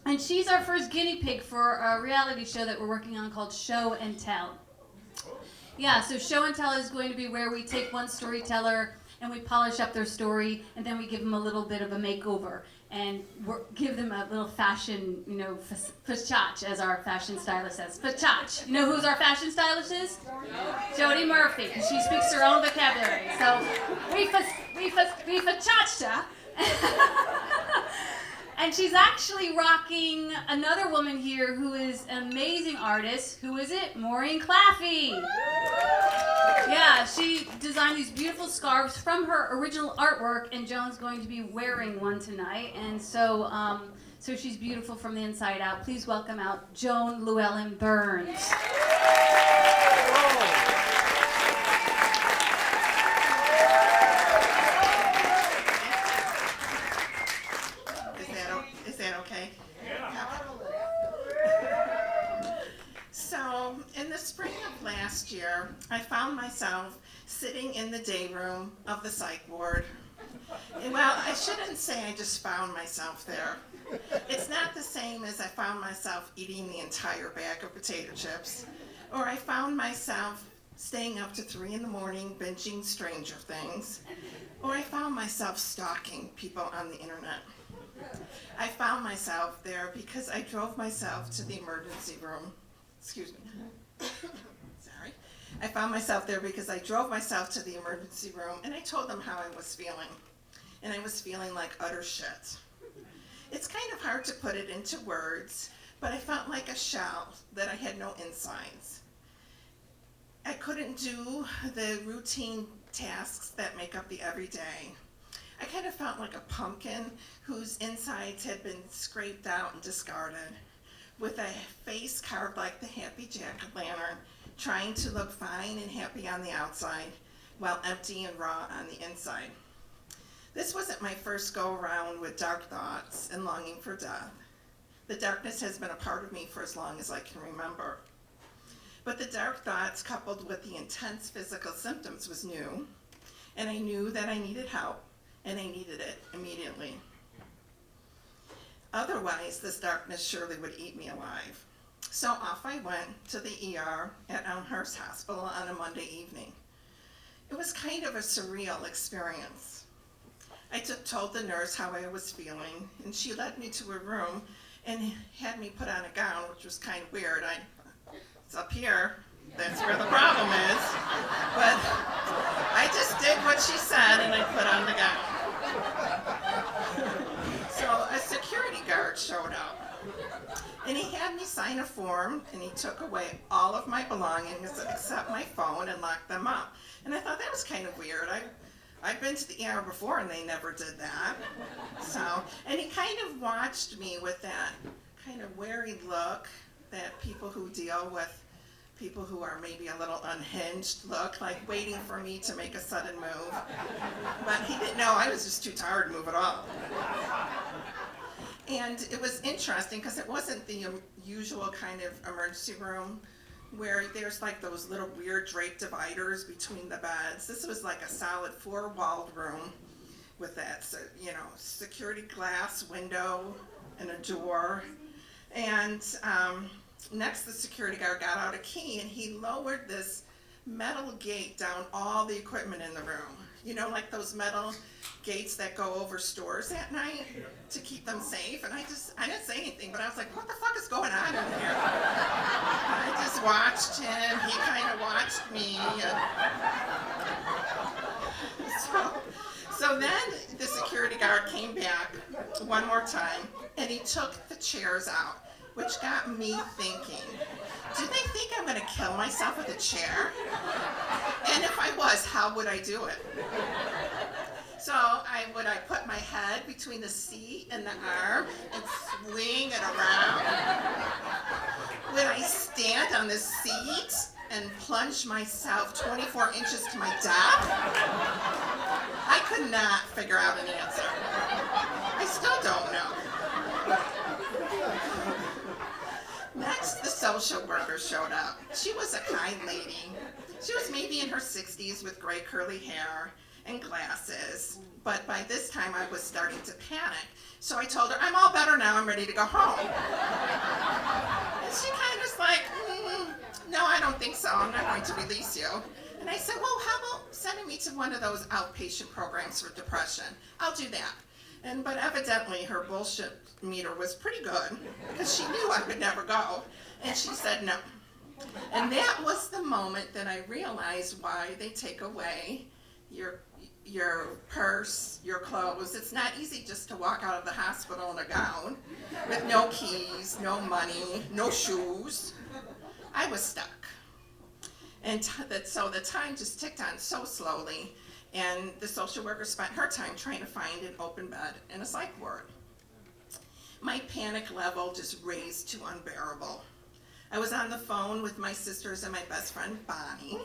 And she's our first guinea pig for a reality show that we're working on called Show and Tell. Yeah, so Show and Tell is going to be where we take one storyteller and we polish up their story, and then we give them a little bit of a makeover and give them a little fashion, facage, as our fashion stylist says. Facage. You know who's our fashion stylist is? Jody Murphy. She speaks her own vocabulary. So we facaged her. And she's actually rocking another woman here who is an amazing artist. Who is it? Maureen Claffey. Yeah, she designed these beautiful scarves from her original artwork, and Joan's going to be wearing one tonight. And so she's beautiful from the inside out. Please welcome out Joan Burns. Is that okay? Yeah. So, in the spring of last year, I found myself sitting in the day room of the psych ward. And well, I shouldn't say I just found myself there. It's not the same as I found myself eating the entire bag of potato chips, or I found myself staying up to 3 in the morning binging Stranger Things, or I found myself stalking people on the internet. I found myself there because I drove myself to the emergency room. Excuse me. Sorry. I found myself there because I drove myself to the emergency room and I told them how I was feeling. And I was feeling like utter shit. It's kind of hard to put it into words, but I felt like a shell that I had no insides. I couldn't do the routine tasks that make up the everyday. I kind of felt like a pumpkin whose insides had been scraped out and discarded, with a face carved like the Happy Jack-o'-lantern, trying to look fine and happy on the outside, while empty and raw on the inside. This wasn't my first go-around with dark thoughts and longing for death. The darkness has been a part of me for as long as I can remember. But the dark thoughts coupled with the intense physical symptoms was new, and I knew that I needed help, and I needed it immediately. Otherwise, this darkness surely would eat me alive. So off I went to the ER at Elmhurst Hospital on a Monday evening. It was kind of a surreal experience. I told the nurse how I was feeling, and she led me to a room and had me put on a gown, which was kind of weird. It's up here. That's where the problem is. But I just did what she said, and I put on the gown. So a security guard showed up, and he had me sign a form, and he took away all of my belongings except my phone and locked them up. And I thought that was kind of weird. I've been to the ER before, and they never did that. And he kind of watched me with that kind of wary look that people who deal with people who are maybe a little unhinged look, like waiting for me to make a sudden move. But he didn't know I was just too tired to move at all. And it was interesting because it wasn't the usual kind of emergency room where there's like those little weird drape dividers between the beds. This was like a solid 4-walled room with that, security glass window and a door. And next, the security guard got out a key and he lowered this metal gate down all the equipment in the room. You know, like those metal gates that go over stores at night to keep them safe. And I didn't say anything, but I was like, what the fuck is going on in here? I just watched him. He kind of watched me. So then the security guard came back one more time and he took the chairs out, which got me thinking, do they think I'm going to kill myself with a chair? And if I was, how would I do it? So would I put my head between the seat and the arm and swing it around? Would I stand on the seat and plunge myself 24 inches to my death? I could not figure out an answer. I still don't know. Next, the social worker showed up. She was a kind lady. She was maybe in her 60s with gray curly hair, and glasses. But by this time, I was starting to panic. So I told her, I'm all better now, I'm ready to go home. And she kind of was like, no, I don't think so, I'm not going to release you. And I said, well, how about sending me to one of those outpatient programs for depression? I'll do that. But evidently her bullshit meter was pretty good because she knew I would never go. And she said no. And that was the moment that I realized why they take away your purse, your clothes. It's not easy just to walk out of the hospital in a gown with no keys, no money, no shoes. I was stuck. And so the time just ticked on so slowly, and the social worker spent her time trying to find an open bed in a psych ward. My panic level just raised to unbearable. I was on the phone with my sisters and my best friend, Bonnie,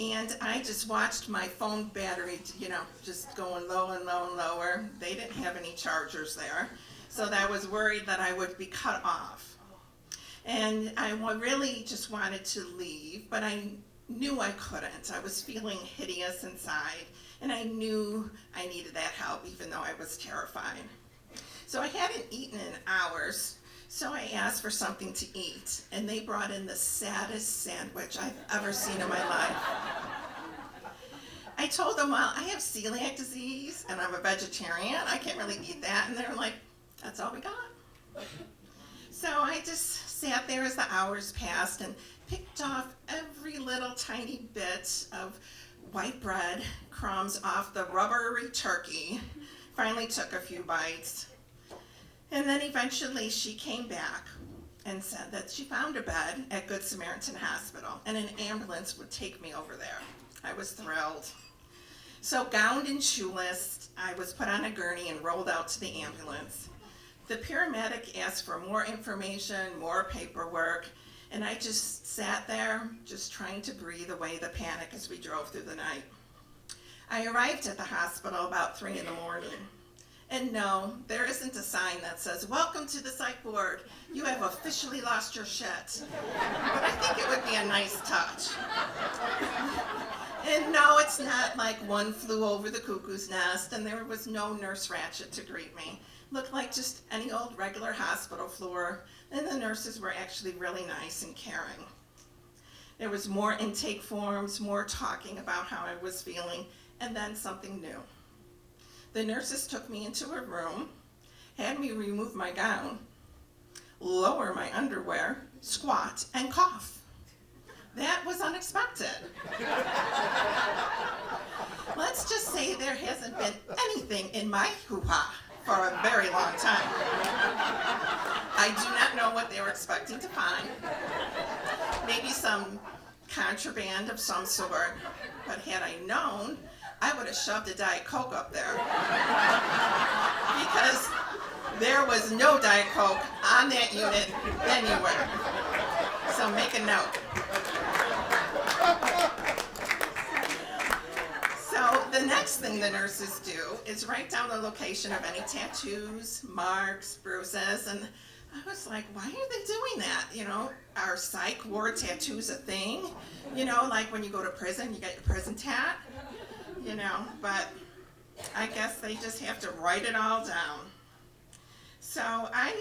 and I just watched my phone battery, just going low and low and lower. They didn't have any chargers there, so I was worried that I would be cut off. And I really just wanted to leave, but I knew I couldn't. I was feeling hideous inside, and I knew I needed that help, even though I was terrified. So I hadn't eaten in hours, so I asked for something to eat, and they brought in the saddest sandwich I've ever seen in my life. I told them, well, I have celiac disease, and I'm a vegetarian. I can't really eat that. And they were like, that's all we got. So I just sat there as the hours passed and picked off every little tiny bit of white bread crumbs off the rubbery turkey. Finally took a few bites. And then eventually she came back and said that she found a bed at Good Samaritan Hospital and an ambulance would take me over there. I was thrilled. So gowned and shoeless, I was put on a gurney and rolled out to the ambulance. The paramedic asked for more information, more paperwork, and I just sat there, just trying to breathe away the panic as we drove through the night. I arrived at the hospital about 3 in the morning. And no, there isn't a sign that says, welcome to the psych ward. You have officially lost your shit. But I think it would be a nice touch. And no, it's not like one flew over the cuckoo's nest and there was no Nurse Ratched to greet me. Looked like just any old regular hospital floor, and the nurses were actually really nice and caring. There was more intake forms, more talking about how I was feeling, and then something new. The nurses took me into a room, had me remove my gown, lower my underwear, squat, and cough. That was unexpected. Let's just say there hasn't been anything in my hoo-ha for a very long time. I do not know what they were expecting to find. Maybe some contraband of some sort, but had I known, I would have shoved a Diet Coke up there. Because there was no Diet Coke on that unit anywhere. So make a note. So the next thing the nurses do is write down the location of any tattoos, marks, bruises, and I was like, why are they doing that? Are psych ward tattoos a thing? Like when you go to prison, you get your prison tat? But I guess they just have to write it all down. So I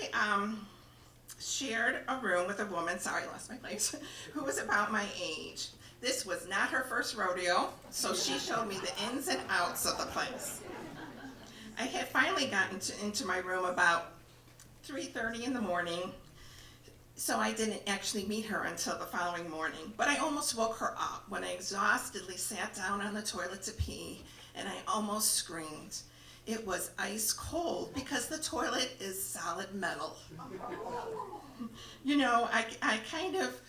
shared a room with a woman, sorry, I lost my place, who was about my age. This was not her first rodeo, so she showed me the ins and outs of the place. I had finally gotten into my room about 3:30 in the morning, so I didn't actually meet her until the following morning. But I almost woke her up when I exhaustedly sat down on the toilet to pee, and I almost screamed. It was ice cold because the toilet is solid metal. I kind of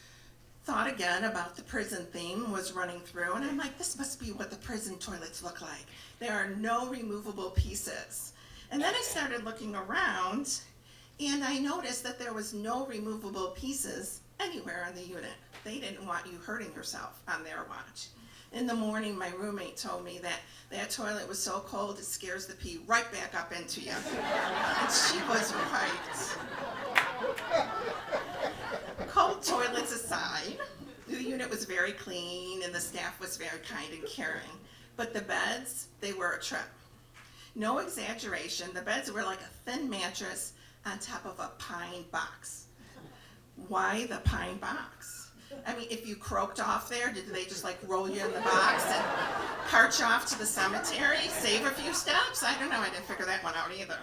thought again about the prison theme was running through, and I'm like, this must be what the prison toilets look like. There are no removable pieces. And then I started looking around, and I noticed that there was no removable pieces anywhere in the unit. They didn't want you hurting yourself on their watch. In the morning, my roommate told me that toilet was so cold it scares the pee right back up into you. And she was right. Cold toilets aside, the unit was very clean and the staff was very kind and caring. But the beds, they were a trip. No exaggeration, the beds were like a thin mattress on top of a pine box. Why the pine box? I mean, if you croaked off there, did they just like roll you in the box and cart you off to the cemetery, save a few steps? I don't know, I didn't figure that one out either.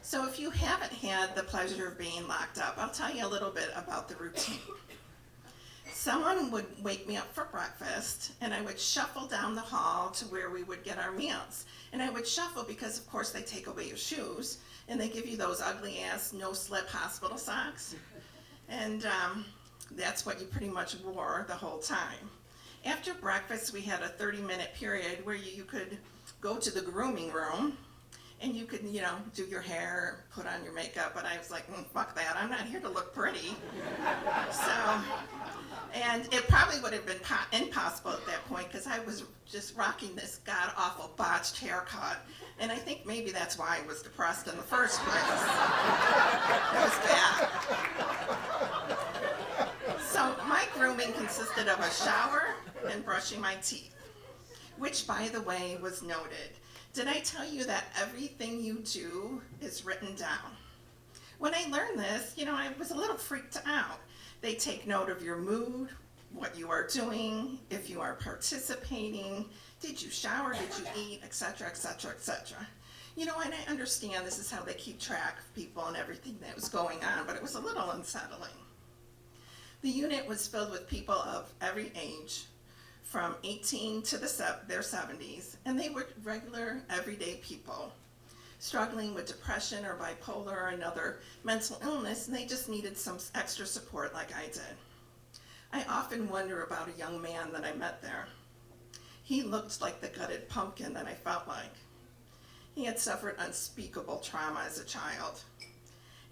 So if you haven't had the pleasure of being locked up, I'll tell you a little bit about the routine. Someone would wake me up for breakfast, and I would shuffle down the hall to where we would get our meals. And I would shuffle because, of course, they take away your shoes, and they give you those ugly-ass, no-slip hospital socks. And that's what you pretty much wore the whole time. After breakfast, we had a 30-minute period where you could go to the grooming room, and you could, do your hair, put on your makeup, but I was like, fuck that, I'm not here to look pretty. And it probably would have been impossible at that point because I was just rocking this god-awful botched haircut. And I think maybe that's why I was depressed in the first place. It was bad. So my grooming consisted of a shower and brushing my teeth, which, by the way, was noted. Did I tell you that everything you do is written down? When I learned this, I was a little freaked out. They take note of your mood, what you are doing, if you are participating, did you shower, did you eat, etc., etc., etc. And I understand this is how they keep track of people and everything that was going on, but it was a little unsettling. The unit was filled with people of every age, from 18 to their 70s, and they were regular, everyday people, struggling with depression or bipolar or another mental illness, and they just needed some extra support like I did. I often wonder about a young man that I met there. He looked like the gutted pumpkin that I felt like. He had suffered unspeakable trauma as a child,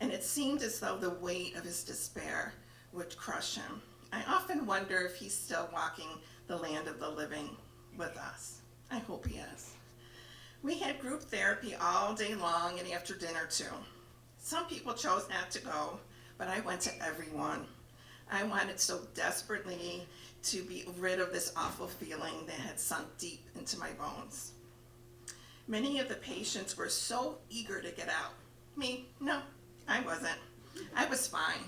and it seemed as though the weight of his despair would crush him. I often wonder if he's still walking the land of the living with us. I hope he is. We had group therapy all day long and after dinner too. Some people chose not to go, but I went to every one. I wanted so desperately to be rid of this awful feeling that had sunk deep into my bones. Many of the patients were so eager to get out. Me, no, I wasn't. I was fine.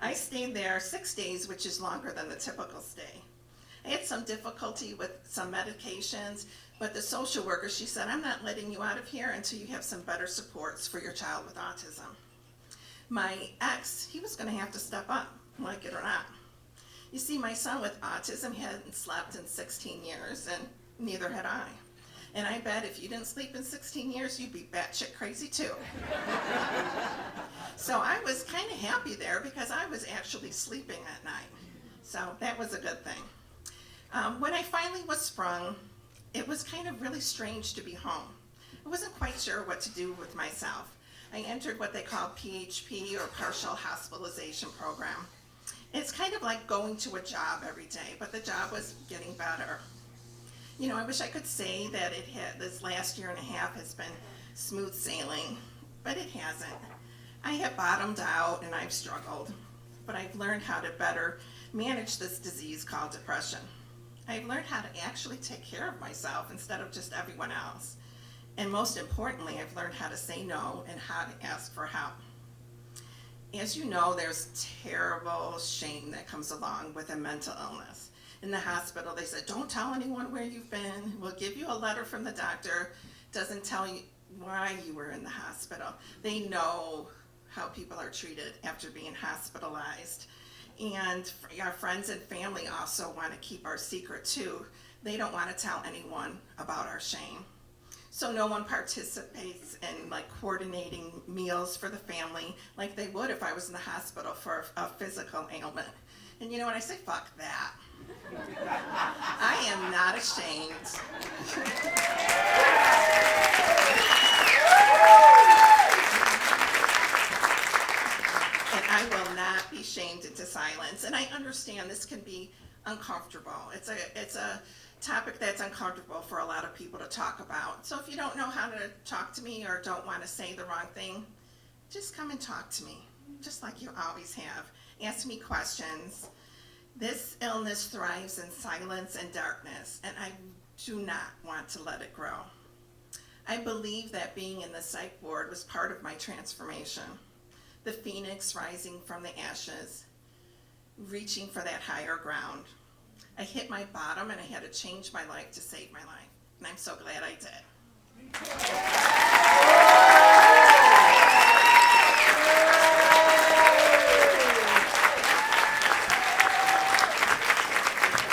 I stayed there 6 days, which is longer than the typical stay. I had some difficulty with some medications, but the social worker, she said, I'm not letting you out of here until you have some better supports for your child with autism. My ex, he was going to have to step up, like it or not. You see, my son with autism hadn't slept in 16 years, and neither had I. And I bet if you didn't sleep in 16 years, you'd be batshit crazy too. So I was kind of happy there because I was actually sleeping at night. So that was a good thing. When I finally was sprung, it was kind of really strange to be home. I wasn't quite sure what to do with myself. I entered what they call PHP, or Partial Hospitalization Program. It's kind of like going to a job every day, but the job was getting better. I wish I could say that this last year and a half has been smooth sailing, but it hasn't. I have bottomed out and I've struggled, but I've learned how to better manage this disease called depression. I've learned how to actually take care of myself instead of just everyone else. And most importantly, I've learned how to say no and how to ask for help. As you know, there's terrible shame that comes along with a mental illness. In the hospital, they said, don't tell anyone where you've been. We'll give you a letter from the doctor. Doesn't tell you why you were in the hospital. They know how people are treated after being hospitalized. And our friends and family also want to keep our secret too. They don't want to tell anyone about our shame. So no one participates in coordinating meals for the family like they would if I was in the hospital for a physical ailment. And you know what I say? Fuck that. I am not ashamed. And I will not be shamed into silence. And I understand this can be uncomfortable. It's a topic that's uncomfortable for a lot of people to talk about. So if you don't know how to talk to me or don't want to say the wrong thing, just come and talk to me, just like you always have. Ask me questions. This illness thrives in silence and darkness, and I do not want to let it grow. I believe that being in the psych ward was part of my transformation. The phoenix rising from the ashes, reaching for that higher ground. I hit my bottom and I had to change my life to save my life. And I'm so glad I did.